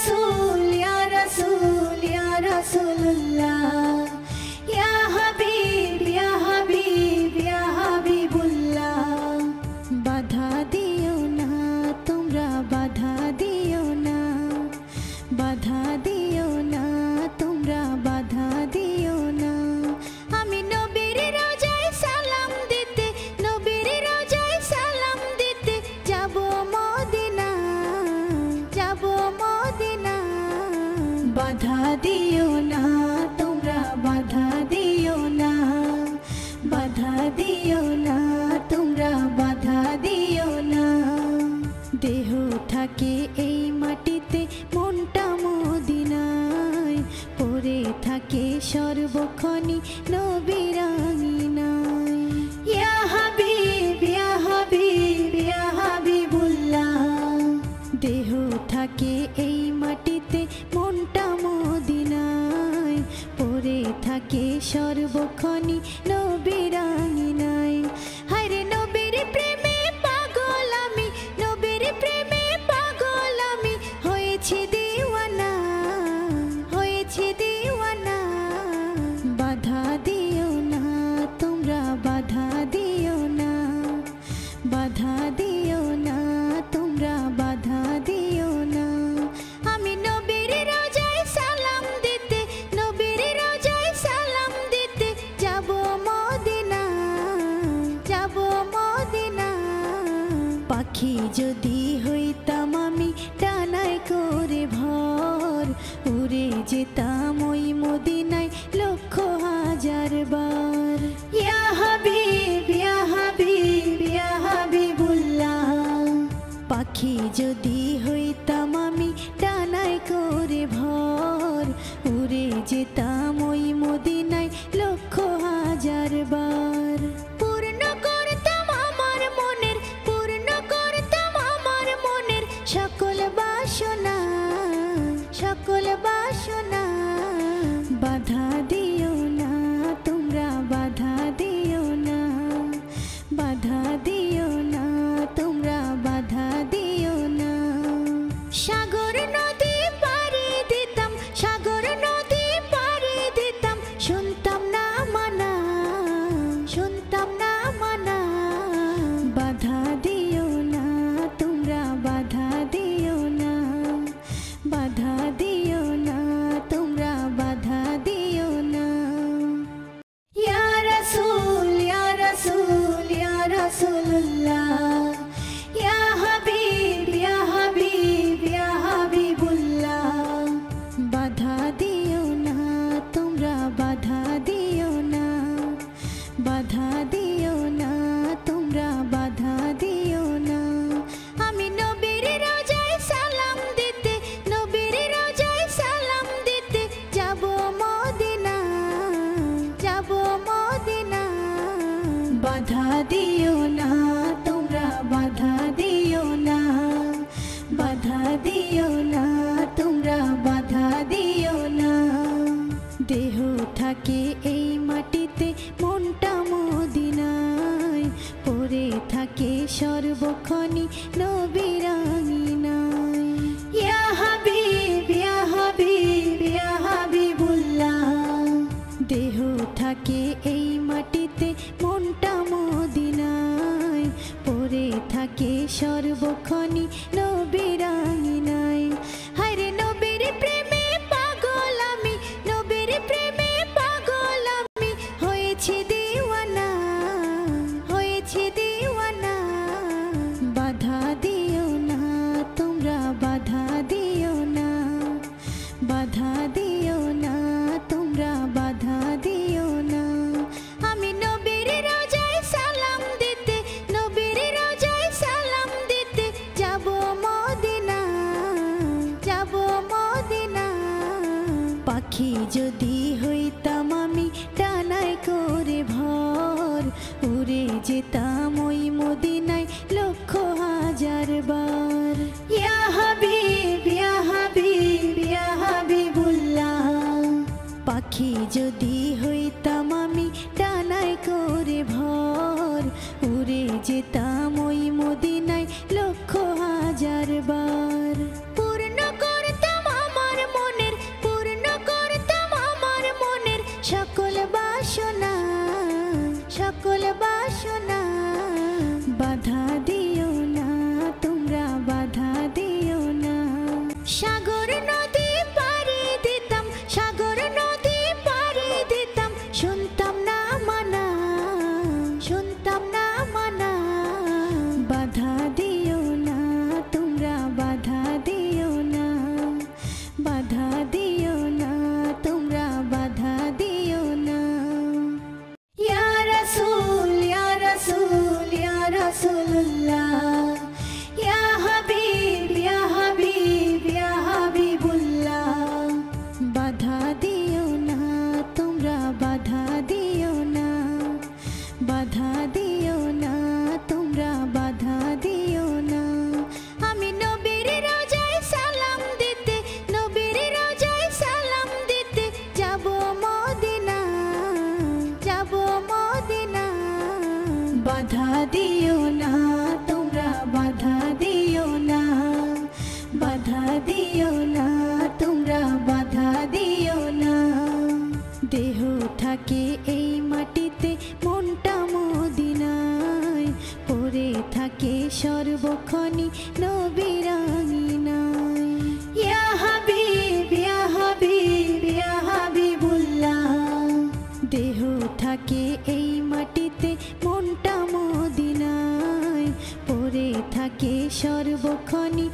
रसूल या रसूलुल्लाह, या हबीब या हबीब या हबीबुल्लाह। बाधा दियो ना तुमरा बाधा दियो ना, बाधा दियो ना तुमरा बाधा दियो ना। आमी नबीर रोजाय सालाम दिते, नबीर रोजाय सालाम दिते जाबो मदिना, जाबो मदिना। बाधा दियो ना तुमरा बाधा दियो ना, बाधा दियो ना तुमरा बाधा दियो ना। देह थाके এই মাটিতে মনটা মদিনায়, পড়ে থাকে সর্বক্ষণে নবীর আঙিনায়। ইয়া হাবিব ইয়া হাবিব ইয়া হাবিবুল্লাহ। দেহ থাকে এই মাটিতে মনটা মদিনায়, পড়ে থাকে সর্বক্ষণে নবীর আঙিনায়। হায়রে নবীর প্রেমে পাগল আমি, নবীর প্রেমে পাগল আমি, হয়েছে দিওয়ানা, হয়েছে দিওয়ানা। বাধা দিও না তোমরা বাধা দিও না, বাধা দিও না তোমরা বাধা দিও না। আমি নবীর রোজায় সালাম দিতে, নবীর রোজায় সালাম দিতে যাবো মদিনা, যাবো মদিনা। পাখি যদি হইতাম আমি ডানায় করে ভর, উড়ে যেতাম ওই মদিনায় লক্ষ হাজার বার। ইয়া হাবিব ইয়া হাবিব ইয়া হাবিবুল্লাহ। পাখি যদি হইতাম আমি ডানায় করে ভর, উড়ে যেতাম ওই মদিনায় লক্ষ হাজার বার। পূর্ণ করতাম আমার মনের, পূর্ণ করতাম আমার মনের সকল বাসনা, সকল বাসনা। বাধা দিও না তোমরা বাধা দিও না, বাধা দিও না তোমরা বাধা দিও না। সাগর নদী পাড়ি দিতাম, সাগর নদী পাড়ি দিতাম, শুনতাম না মানা, শুনতাম না মানা। বাধা দিও না তোমরা বাধা দিও না, বাধা দিও না তোমরা বাধা দিও না। ইয়া রসূল ইয়া রসূল ইয়া রসূলুল্লাহ, ইয়া হাবিব ইয়া হাবিব ইয়া হাবিবুল্লাহ। বাধা দিও না তোমরা বাধা দিও না, বাধা দিও না তোমরা বাধা দিও না। আমি নবীর রোজায় সালাম দিতে, নবীর রোজায় সালাম দিতে যাবো মদিনা, যাবো মদিনা। বাধা দিও না তোমরা বাধা দিও না, বাধা দিও না তোমরা বাধা দিও না। দেহ থাকে এই মাটিতে মনটা মদিনায়, পড়ে থাকে সর্বক্ষণে নবীর আঙিনায়। ইয়া হাবিব ইয়া হাবিব ইয়া হাবিবুল্লাহ। দেহ থাকে এই মাটিতে মনটা মদিনায়, পড়ে থাকে সর্বক্ষণে নবীর আঙিনায়। হায়রে নবীর প্রেমে পাগল আমি, নবীর প্রেমে পাগল আমি, হয়েছে দিওয়ানা, হয়েছে দিওয়ানা। বাধা দিও না তোমরা বাধা দিও না, বাধা দিও না তোমরা বাধা দিও না। আমি নবীর রোজায় সালাম দিতে, নবীর রোজায় সালাম দিতে যাবো মদিনা, যাবো মদিনা। পাখি যদি হইতাম আমি ডানায় করে ভর, উড়ে যেতাম ওই মদিনায় লক্ষ হাজার বার। ইয়া হাবিব ইয়া হাবিব ইয়া হাবিবুল্লাহ। পাখি যদি হইতাম আমি ডানায় করে ভর, উড়ে যেতাম ওই মদিনায় লক্ষ হাজার বার। পূর্ণ করতাম রাসূলুল্লাহ ইয়া হাবিব ইয়া হাবিব ইয়া হাবিবুল্লাহ বাধা দিও না তোমরা বাধা দিও না বাধা দিও না তোমরা বাধা দিও না আমি নবীর রোজায় সালাম দিতে নবীর রোজায় সালাম দিতে যাব মদিনা যাব মদিনা বাধা দিও না তোমরা বাধা দিও না বাধা দিও না তোমরা বাধা দিও না দেহ থাকে এই মাটিতে মনটা মদিনায় পড়ে থাকে সর্বক্ষণে নবীর আঙিনায় ইয়া হাবিব ইয়া হাবিব ইয়া হাবিবুল্লাহ দেহ থাকে এই মাটিতে মনটা মদিনায় পড়ে থাকে সর্বক্ষণে